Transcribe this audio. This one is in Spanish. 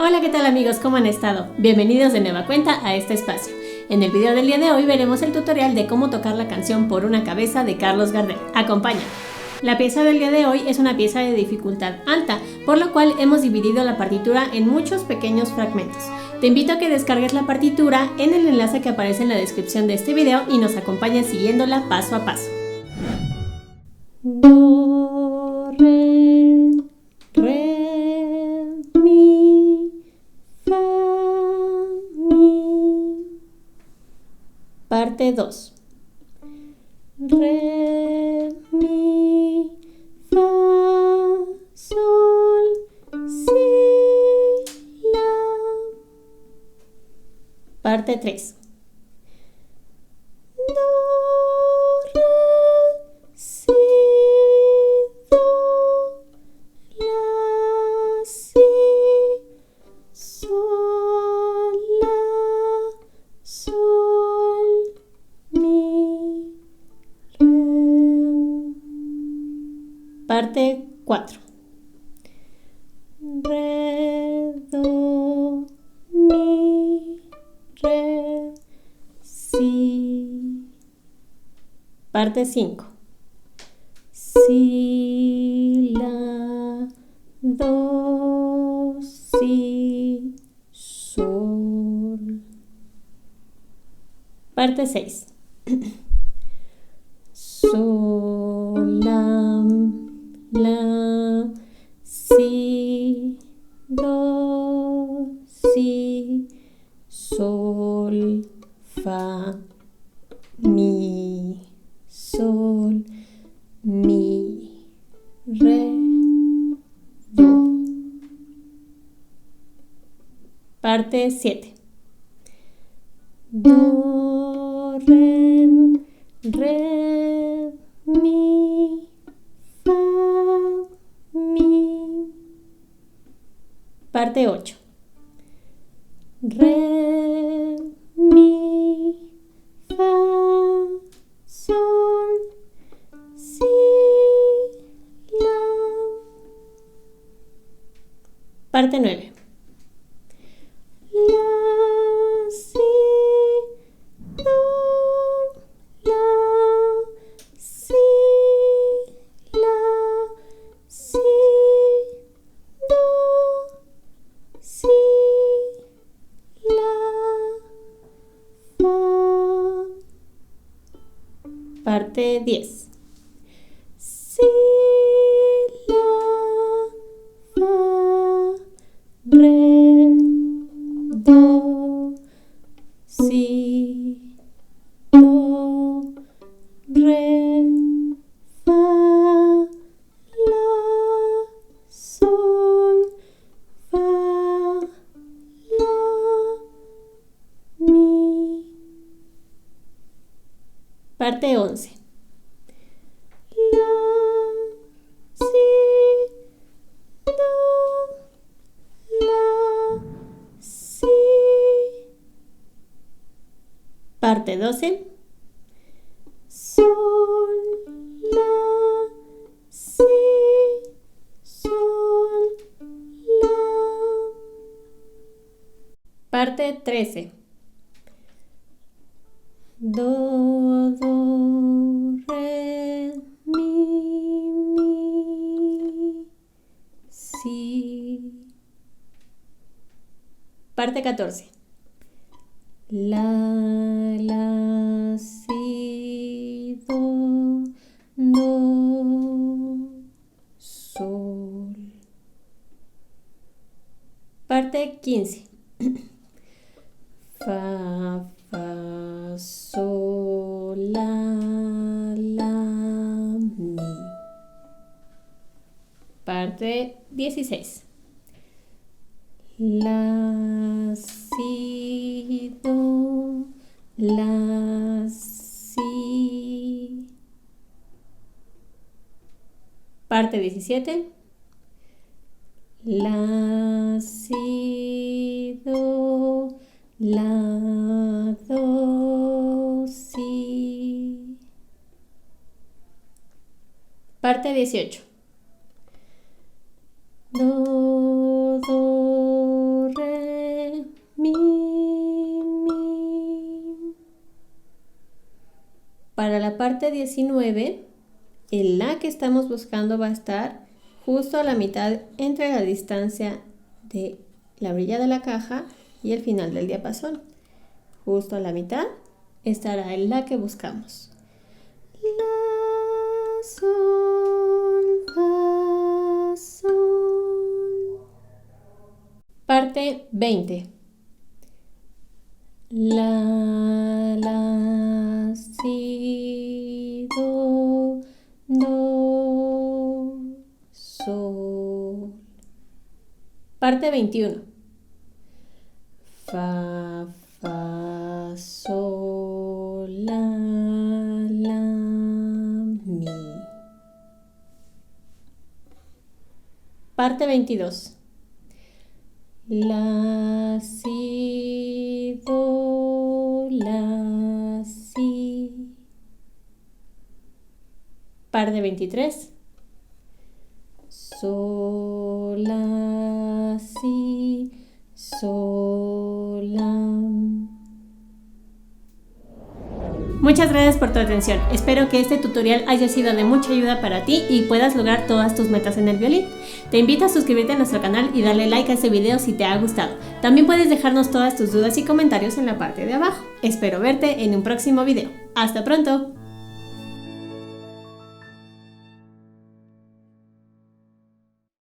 Hola, ¿qué tal amigos? ¿Cómo han estado? Bienvenidos de nueva cuenta a este espacio. En el video del día de hoy veremos el tutorial de cómo tocar la canción Por una cabeza de Carlos Gardel. Acompáñame. La pieza del día de hoy es una pieza de dificultad alta, por lo cual hemos dividido la partitura en muchos pequeños fragmentos. Te invito a que descargues la partitura en el enlace que aparece en la descripción de este video y nos acompañes siguiéndola paso a paso. Do, re, mi, fa, mi. Parte 2. Re, mi, fa, sol, si, la. Parte 3. Do, re, si, do, la, si, sol, la, sol, mi, re. Parte 4. Re, do, mi, re, si. Parte 5. Si, la, do, si, sol. Parte 6. Sol, la, si, do, si, sol, fa, mi, sol, mi, re, do. Parte 7. Do, re, mi, fa, mi. Parte 8. Re, mi, fa, sol, si, la. Parte 9. La, si, do, la, si, la, si, do, si, la, fa. Parte 10. Si, la, fa, re, do, si, do, re, fa, la, sol, fa, la, mi. Parte 11. La, si, do, la, si. Parte 12. Sol, la, si, sol, la. Parte 13. Do, re, mi, si. Parte 14. La, si, do, sol. Parte 15. Fa, sol, la, mi. Parte 16. La, si, do, la, si. Parte 17. La, si, do, la, do, si. Parte 18. Do, Para la parte 19, el La que estamos buscando va a estar justo a la mitad entre la distancia de la orilla de la caja y el final del diapasón. Justo a la mitad estará el La que buscamos. La, sol, fa, sol. Parte 20. La, si, do, sol. Parte 21. Fa, sol, la, mi. Parte 22. La, si, do, la, si. Parte 23. Sol, la, si, sol, la. Muchas gracias por tu atención. Espero que este tutorial haya sido de mucha ayuda para ti y puedas lograr todas tus metas en el violín. Te invito a suscribirte a nuestro canal y darle like a este video si te ha gustado. También puedes dejarnos todas tus dudas y comentarios en la parte de abajo. Espero verte en un próximo video. ¡Hasta pronto!